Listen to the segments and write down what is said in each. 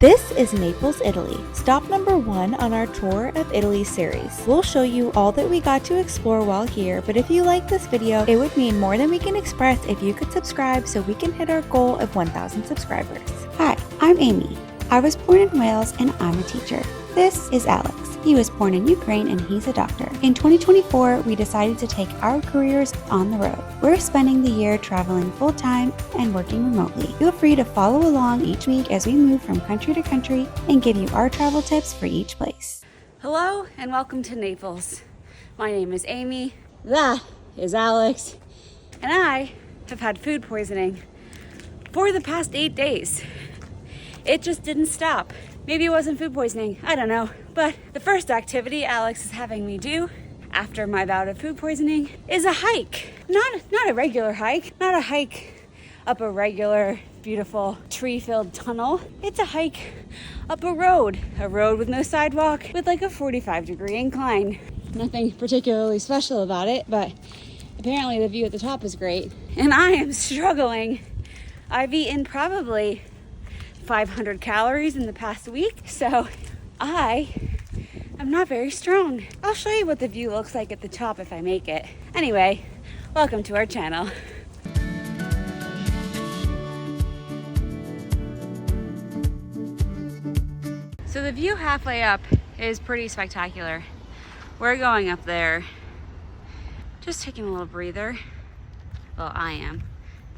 This is Naples, Italy, stop number 1 on our Tour of Italy series. We'll show you all that we got to explore while here, but if you like this video, it would mean more than we can express if you could subscribe so we can hit our goal of 1,000 subscribers. Hi, I'm Amy. I was born in Wales and I'm a teacher. This is Alex. He was born in Ukraine and he's a doctor. In 2024, we decided to take our careers on the road. We're spending the year traveling full-time and working remotely. Feel free to follow along each week as we move from country to country and give you our travel tips for each place. Hello and welcome to Naples. My name is Amy. That is Alex. And I have had food poisoning for the past 8 days. It just didn't stop. Maybe it wasn't food poisoning, I don't know. But the first activity Alex is having me do after my bout of food poisoning is a hike. Not a regular hike, not a hike up a regular, beautiful, tree-filled tunnel. It's a hike up a road with no sidewalk with like a 45-degree incline. Nothing particularly special about it, but apparently the view at the top is great. And I am struggling. I've eaten probably 500 calories in the past week, so I'm not very strong. I'll show you what the view looks like at the top if I make it. Anyway, welcome to our channel. So the view halfway up is pretty spectacular. We're going up there, just taking a little breather. Well, I am.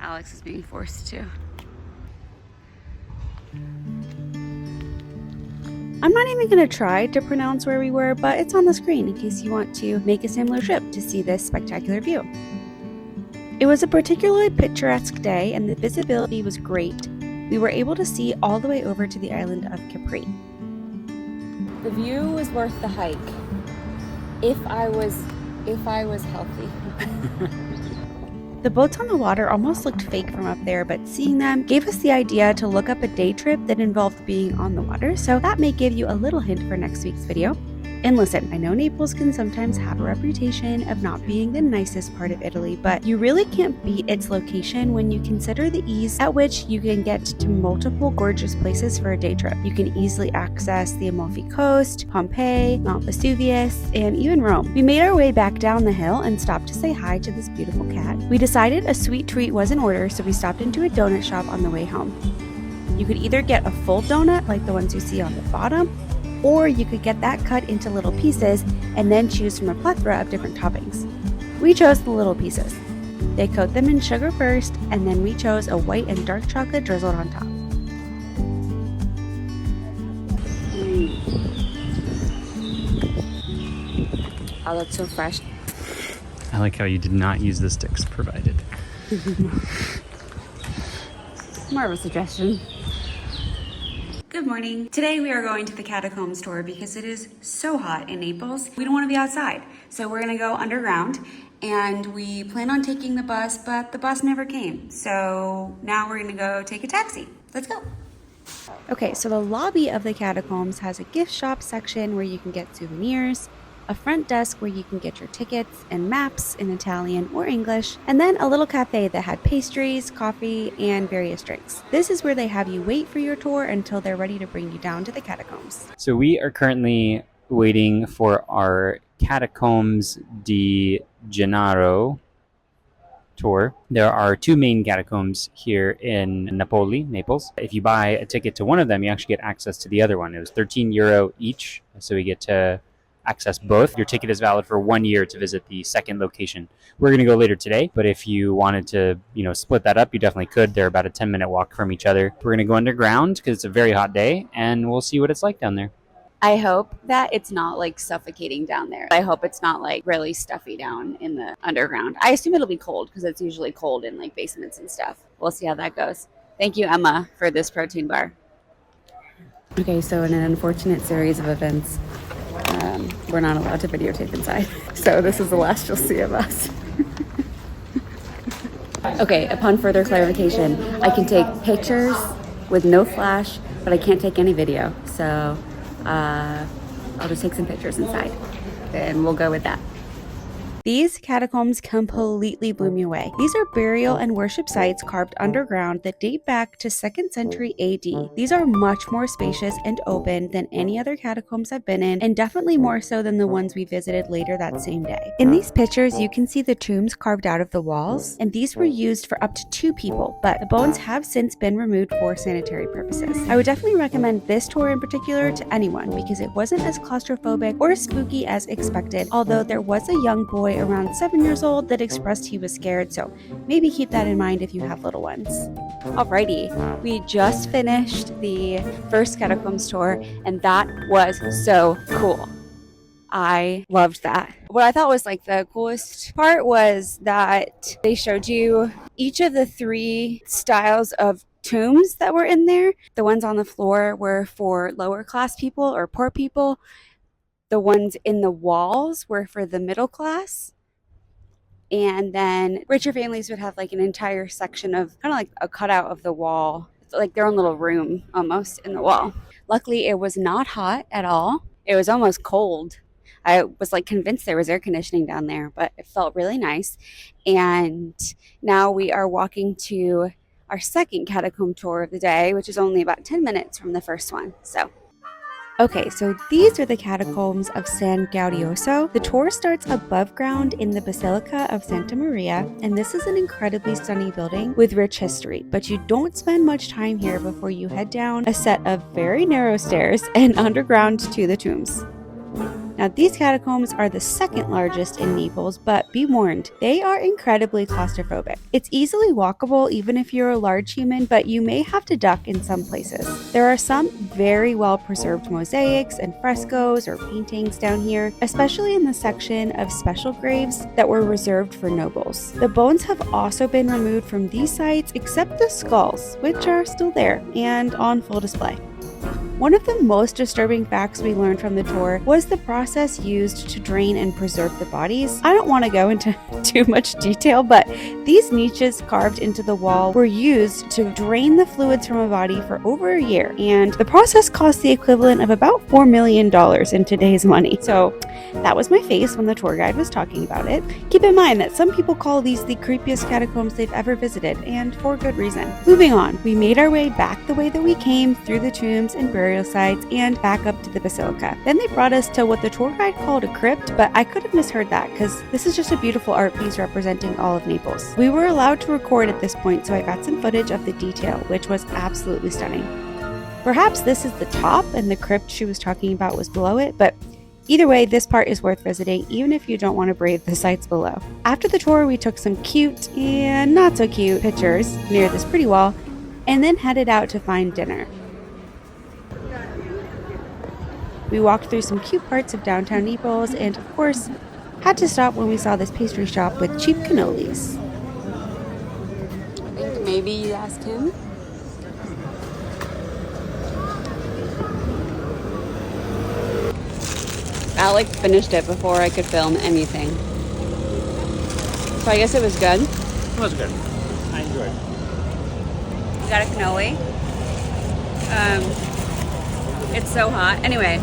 Alex is being forced to. I'm not even going to try to pronounce where we were, but it's on the screen in case you want to make a similar trip to see this spectacular view. It was a particularly picturesque day and the visibility was great. We were able to see all the way over to the island of Capri. The view was worth the hike if I was healthy. The boats on the water almost looked fake from up there, but seeing them gave us the idea to look up a day trip that involved being on the water, so that may give you a little hint for next week's video. And listen, I know Naples can sometimes have a reputation of not being the nicest part of Italy, but you really can't beat its location when you consider the ease at which you can get to multiple gorgeous places for a day trip. You can easily access the Amalfi Coast, Pompeii, Mount Vesuvius, and even Rome. We made our way back down the hill and stopped to say hi to this beautiful cat. We decided a sweet treat was in order, so we stopped into a donut shop on the way home. You could either get a full donut like the ones you see on the bottom, or you could get that cut into little pieces and then choose from a plethora of different toppings. We chose the little pieces. They coat them in sugar first, and then we chose a white and dark chocolate drizzled on top. Oh, that's so fresh. I like how you did not use the sticks provided. More of a suggestion. Good morning. Today we are going to the Catacombs tour because it is so hot in Naples. We don't want to be outside. So we're going to go underground and we plan on taking the bus, but the bus never came. So now we're going to go take a taxi. Let's go. Okay, so the lobby of the Catacombs has a gift shop section where you can get souvenirs, a front desk where you can get your tickets and maps in Italian or English, and then a little cafe that had pastries, coffee, and various drinks. This is where they have you wait for your tour until they're ready to bring you down to the catacombs. So we are currently waiting for our Catacombs di Gennaro tour. There are 2 main catacombs here in Naples. If you buy a ticket to one of them, you actually get access to the other one. It was €13 each, so we get to access both. Your ticket is valid for 1 year to visit the second location. We're going to go later today, but if you wanted to, split that up, you definitely could. They're about a 10-minute walk from each other. We're going to go underground because it's a very hot day, and we'll see what it's like down there. I hope that it's not like suffocating down there. I hope it's not like really stuffy down in the underground. I assume it'll be cold because it's usually cold in like basements and stuff. We'll see how that goes. Thank you, Emma, for this protein bar. Okay, so in an unfortunate series of events, we're not allowed to videotape inside. So this is the last you'll see of us. Okay, upon further clarification, I can take pictures with no flash, but I can't take any video. So I'll just take some pictures inside and we'll go with that. These catacombs completely blew me away. These are burial and worship sites carved underground that date back to 2nd century AD. These are much more spacious and open than any other catacombs I've been in, and definitely more so than the ones we visited later that same day. In these pictures, you can see the tombs carved out of the walls, and these were used for up to 2 people, but the bones have since been removed for sanitary purposes. I would definitely recommend this tour in particular to anyone because it wasn't as claustrophobic or spooky as expected, although there was a young boy around 7 years old that expressed he was scared, so maybe keep that in mind if you have little ones. Alrighty, we just finished the first catacombs tour, and that was so cool. I loved that. What I thought was like the coolest part was that they showed you each of the 3 styles of tombs that were in there. The ones on the floor were for lower class people or poor people. The ones in the walls were for the middle class. And then richer families would have like an entire section of kind of like a cutout of the wall, like their own little room almost in the wall. Luckily, it was not hot at all. It was almost cold. I was like convinced there was air conditioning down there, but it felt really nice. And now we are walking to our second catacomb tour of the day, which is only about 10 minutes from the first one. Okay, so these are the catacombs of San Gaudioso. The tour starts above ground in the Basilica of Santa Maria, and this is an incredibly stunning building with rich history, but you don't spend much time here before you head down a set of very narrow stairs and underground to the tombs. Now, these catacombs are the second largest in Naples, but be warned, they are incredibly claustrophobic. It's easily walkable even if you're a large human, but you may have to duck in some places. There are some very well preserved mosaics and frescoes or paintings down here, especially in the section of special graves that were reserved for nobles. The bones have also been removed from these sites except the skulls, which are still there and on full display. One of the most disturbing facts we learned from the tour was the process used to drain and preserve the bodies. I don't want to go into too much detail, but these niches carved into the wall were used to drain the fluids from a body for over a year, and the process cost the equivalent of about $4 million in today's money. So that was my face when the tour guide was talking about it. Keep in mind that some people call these the creepiest catacombs they've ever visited, and for good reason. Moving on, we made our way back the way that we came, through the tombs and burial sites and back up to the basilica. Then they brought us to what the tour guide called a crypt, but I could have misheard that because this is just a beautiful art piece representing all of Naples. We were allowed to record at this point, so I got some footage of the detail, which was absolutely stunning. Perhaps this is the top and the crypt she was talking about was below it, but either way, this part is worth visiting even if you don't want to brave the sights below. After the tour, we took some cute and not so cute pictures near this pretty wall and then headed out to find dinner. We walked through some cute parts of downtown Naples and, of course, had to stop when we saw this pastry shop with cheap cannolis. I think maybe you asked him. Alec finished it before I could film anything. So I guess it was good. It was good. I enjoyed it. We got a cannoli. It's so hot. Anyway,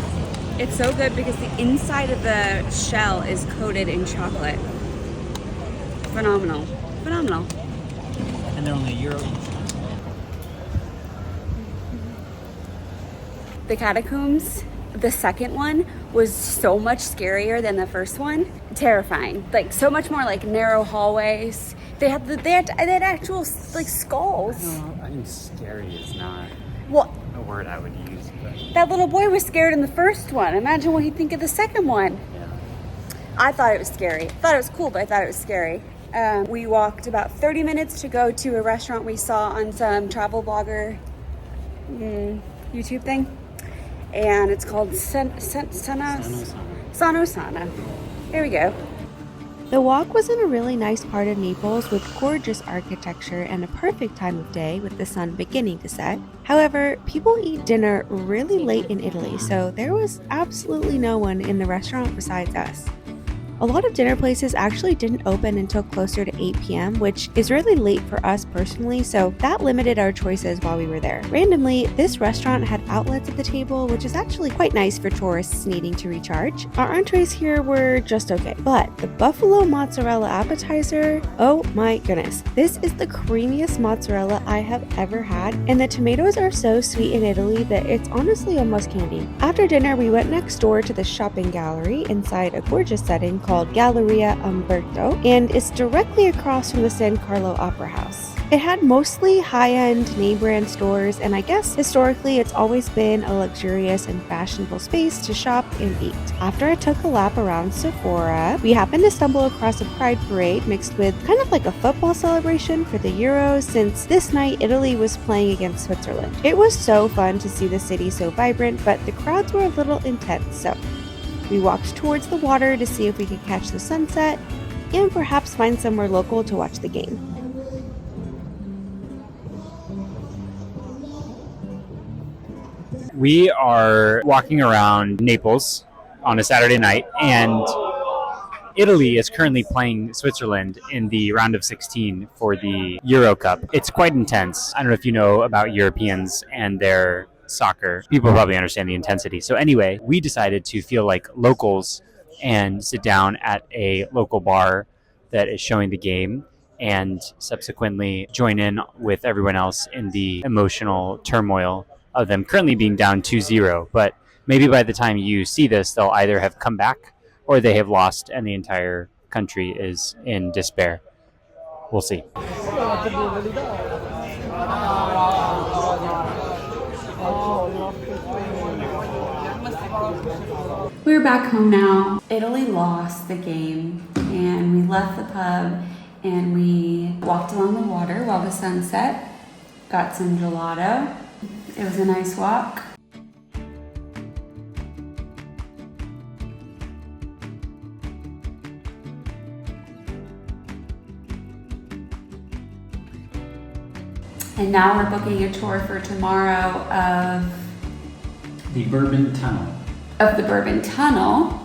it's so good because the inside of the shell is coated in chocolate. Phenomenal. Phenomenal. And they're only €1 each. The catacombs, the second one, was so much scarier than the first one. Terrifying. Like so much more like narrow hallways. They had actual like skulls. No, I think scary is not a word I would use. But That little boy was scared in the first one. Imagine what he'd think of the second one. yeah. I thought it was scary. I thought it was cool, but I thought it was scary. We walked about 30 minutes to go to a restaurant we saw on some travel blogger YouTube thing. And it's called Sana. There we go. The walk was in a really nice part of Naples with gorgeous architecture and a perfect time of day with the sun beginning to set. However, people eat dinner really late in Italy, so there was absolutely no one in the restaurant besides us. A lot of dinner places actually didn't open until closer to 8 p.m., which is really late for us personally, so that limited our choices while we were there. Randomly, this restaurant had outlets at the table, which is actually quite nice for tourists needing to recharge. Our entrees here were just okay, but the buffalo mozzarella appetizer, oh my goodness. This is the creamiest mozzarella I have ever had, and the tomatoes are so sweet in Italy that it's honestly almost candy. After dinner, we went next door to the shopping gallery inside a gorgeous setting called Galleria Umberto, and it's directly across from the San Carlo Opera House. It had mostly high-end name brand stores, and I guess historically it's always been a luxurious and fashionable space to shop and eat. After I took a lap around Sephora, we happened to stumble across a pride parade mixed with kind of like a football celebration for the Euros, since this night Italy was playing against Switzerland. It was so fun to see the city so vibrant, but the crowds were a little intense, so we walked towards the water to see if we could catch the sunset and perhaps find somewhere local to watch the game. We are walking around Naples on a Saturday night, and Italy is currently playing Switzerland in the round of 16 for the Euro Cup. It's quite intense. I don't know if you know about Europeans and their soccer. People probably understand the intensity. So anyway, we decided to feel like locals and sit down at a local bar that is showing the game, and subsequently join in with everyone else in the emotional turmoil of them currently being down 2-0. But maybe by the time you see this, they'll either have come back or they have lost and the entire country is in despair. We'll see. We're back home now. Italy lost the game, and we left the pub and we walked along the water while the sun set, got some gelato. It was a nice walk. And now we're booking a tour for tomorrow of The Bourbon Tunnel. the Bourbon Tunnel.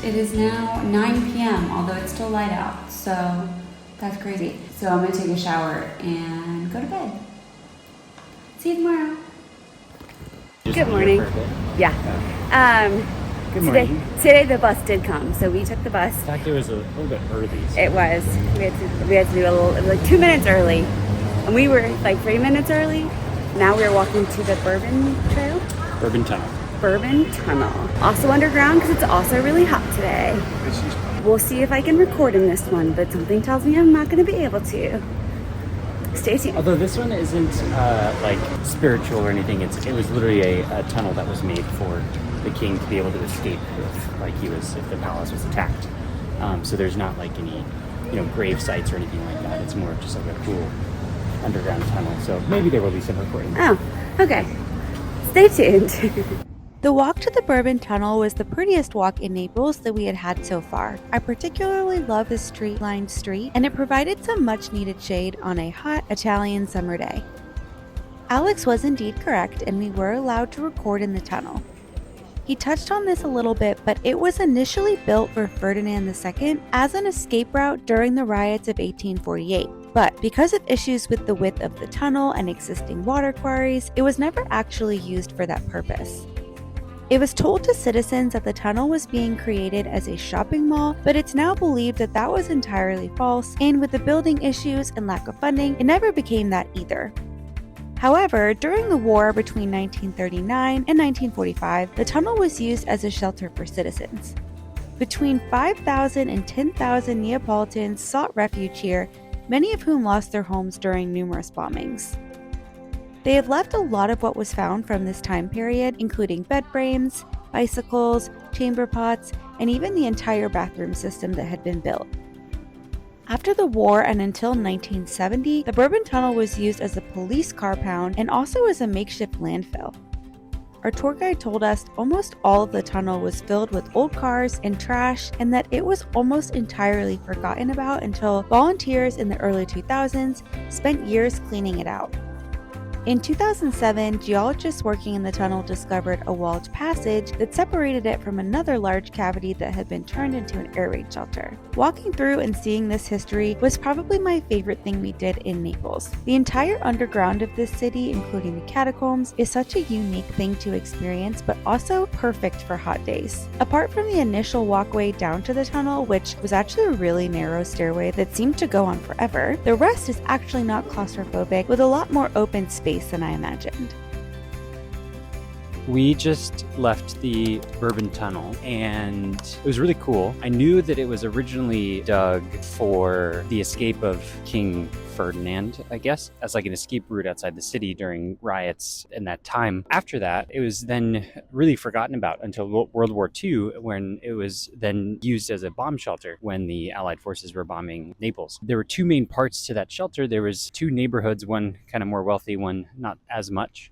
It is now 9 p.m., although it's still light out, so that's crazy. So I'm gonna take a shower and go to bed. See you tomorrow. Good morning. Yeah. Good morning. Today the bus did come, so we took the bus. In fact, it was a little bit early. So. It was. We had to do a little, it was like 2 minutes early, and we were like 3 minutes early. Now we're walking to the Bourbon Trail. Bourbon Tunnel. Bourbon Tunnel. Also underground because it's also really hot today. We'll see if I can record in this one, but something tells me I'm not going to be able to. Stay tuned. Although this one isn't like spiritual or anything, it was literally a tunnel that was made for the king to be able to escape if the palace was attacked. So there's not like any grave sites or anything like that. It's more of just like a cool underground tunnel. So maybe there will be some recording. Oh, okay. Stay tuned. The walk to the Bourbon Tunnel was the prettiest walk in Naples that we had had so far. I particularly love this street-lined street, and it provided some much-needed shade on a hot Italian summer day. Alex was indeed correct, and we were allowed to record in the tunnel. He touched on this a little bit, but it was initially built for Ferdinand II as an escape route during the riots of 1848. But because of issues with the width of the tunnel and existing water quarries, it was never actually used for that purpose. It was told to citizens that the tunnel was being created as a shopping mall, but it's now believed that that was entirely false, and with the building issues and lack of funding, it never became that either. However, during the war between 1939 and 1945, the tunnel was used as a shelter for citizens. Between 5,000 and 10,000 Neapolitans sought refuge here, many of whom lost their homes during numerous bombings. They have left a lot of what was found from this time period, including bed frames, bicycles, chamber pots, and even the entire bathroom system that had been built. After the war and until 1970, the Bourbon Tunnel was used as a police car pound and also as a makeshift landfill. Our tour guide told us almost all of the tunnel was filled with old cars and trash, and that it was almost entirely forgotten about until volunteers in the early 2000s spent years cleaning it out. In 2007, geologists working in the tunnel discovered a walled passage that separated it from another large cavity that had been turned into an air raid shelter. Walking through and seeing this history was probably my favorite thing we did in Naples. The entire underground of this city, including the catacombs, is such a unique thing to experience, but also perfect for hot days. Apart from the initial walkway down to the tunnel, which was actually a really narrow stairway that seemed to go on forever, the rest is actually not claustrophobic, with a lot more open space than I imagined. We just left the Bourbon tunnel and it was really cool. I knew that it was originally dug for the escape of King Ferdinand, I guess, as like an escape route outside the city during riots in that time. After that, it was then really forgotten about until World War II, when it was then used as a bomb shelter when the Allied forces were bombing Naples. There were two main parts to that shelter. There was two neighborhoods, one kind of more wealthy, one not as much.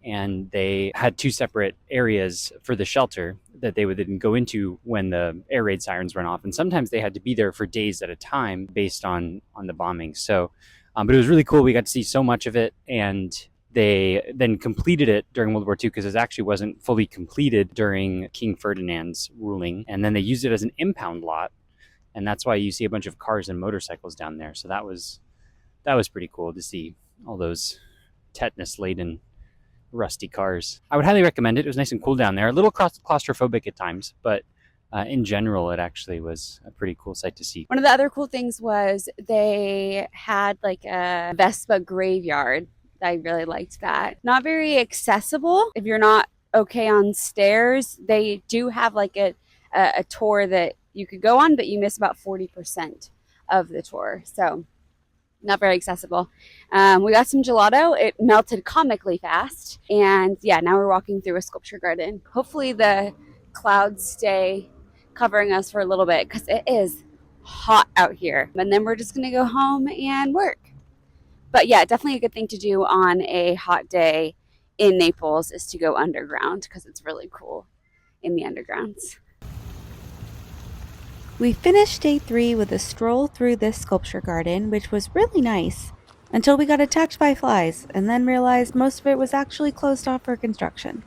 And they had two separate areas for the shelter that they would then go into when the air raid sirens went off. And sometimes they had to be there for days at a time based on the bombing. So, but it was really cool. We got to see so much of it. And they then completed it during World War II because it actually wasn't fully completed during King Ferdinand's ruling. And then they used it as an impound lot. And that's why you see a bunch of cars and motorcycles down there. So that was pretty cool to see all those tetanus-laden rusty cars. I would highly recommend it. It was nice and cool down there. A little claustrophobic at times, but in general, it actually was a pretty cool sight to see. One of the other cool things was they had like a Vespa graveyard. I really liked that. Not very accessible if you're not okay on stairs. They do have like a tour that you could go on, but you miss about 40% of the tour. So not very accessible. We got some gelato. It melted comically fast. And yeah, now we're walking through a sculpture garden. Hopefully the clouds stay covering us for a little bit because it is hot out here. And then we're just going to go home and work. But yeah, definitely a good thing to do on a hot day in Naples is to go underground because it's really cool in the undergrounds. We finished day 3 with a stroll through this sculpture garden, which was really nice, until we got attacked by flies, and then realized most of it was actually closed off for construction.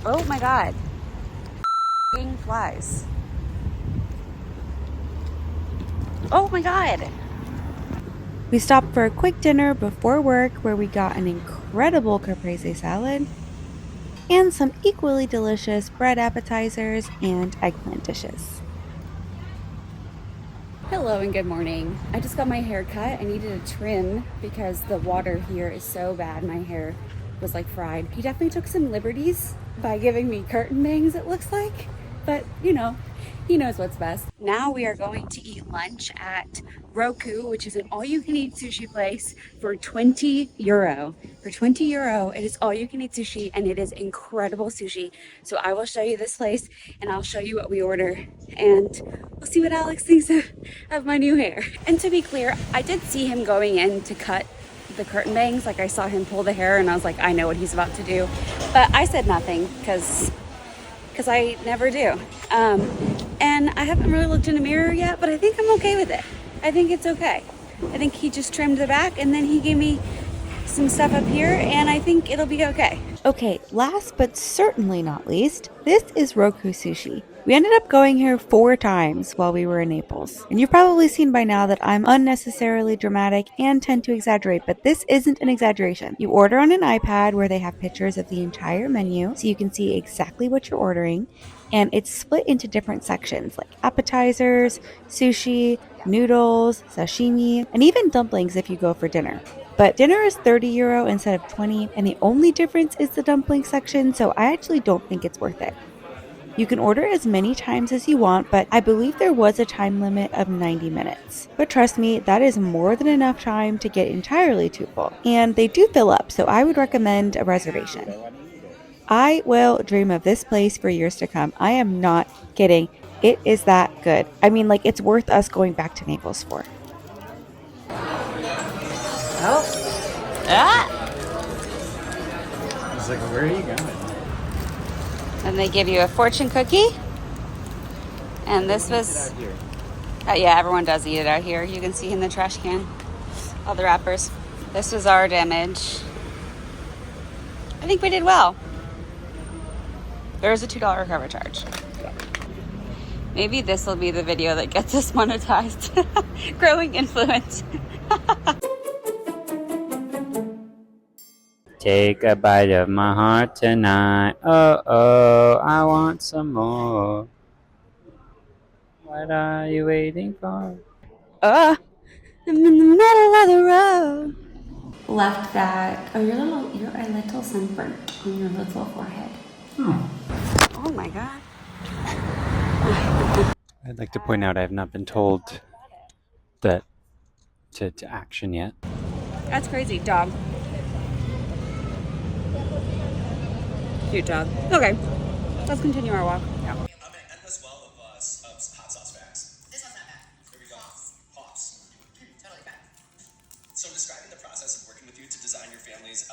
Oh my god. Flies. Oh my god. We stopped for a quick dinner before work where we got an incredible caprese salad and some equally delicious bread appetizers and eggplant dishes. Hello and good morning. I just got my hair cut. I needed a trim because the water here is so bad. My hair was like fried. He definitely took some liberties by giving me curtain bangs, it looks like. But, you know, he knows what's best. Now we are going to eat lunch at Roku, which is an all-you-can-eat sushi place for €20. For €20, it is all-you-can-eat sushi, and it is incredible sushi. So I will show you this place, and I'll show you what we order, and we'll see what Alex thinks of my new hair. And to be clear, I did see him going in to cut the curtain bangs. Like, I saw him pull the hair, and I was like, I know what he's about to do. But I said nothing, because I never do. And I haven't really looked in a mirror yet, but I think I'm okay with it. I think it's okay. I think he just trimmed the back and then he gave me some stuff up here and I think it'll be okay. Okay, last but certainly not least, this is Roku Sushi. We ended up going here 4 times while we were in Naples. And you've probably seen by now that I'm unnecessarily dramatic and tend to exaggerate, but this isn't an exaggeration. You order on an iPad where they have pictures of the entire menu so you can see exactly what you're ordering. And it's split into different sections like appetizers, sushi, noodles, sashimi, and even dumplings if you go for dinner. But dinner is €30 instead of 20, and the only difference is the dumpling section, so I actually don't think it's worth it. You can order as many times as you want, but I believe there was a time limit of 90 minutes. But trust me, that is more than enough time to get entirely too full. And they do fill up, so I would recommend a reservation. I will dream of this place for years to come. I am not kidding. It is that good. I mean, like, it's worth us going back to Naples for. Oh. Ah! I was like, where are you going? And they give you a fortune cookie. And this was... yeah, everyone does eat it out here. You can see in the trash can. All the wrappers. This was our damage. I think we did well. There's a $2 recovery charge. Maybe this will be the video that gets us monetized. Growing influence. Take a bite of my heart tonight. Oh, oh, I want some more. What are you waiting for? I'm in the middle of the road. Left that. Oh, you're a little sunburnt on your little forehead. Oh my god. I'd like to point out I have not been told that to action yet. That's crazy, dog. Cute dog. Okay, let's continue our walk. Yeah. I'm an endless well of hot sauce facts. This one's not bad. Here we go. Hops. Totally bad. So describing the process of working with you to design your family's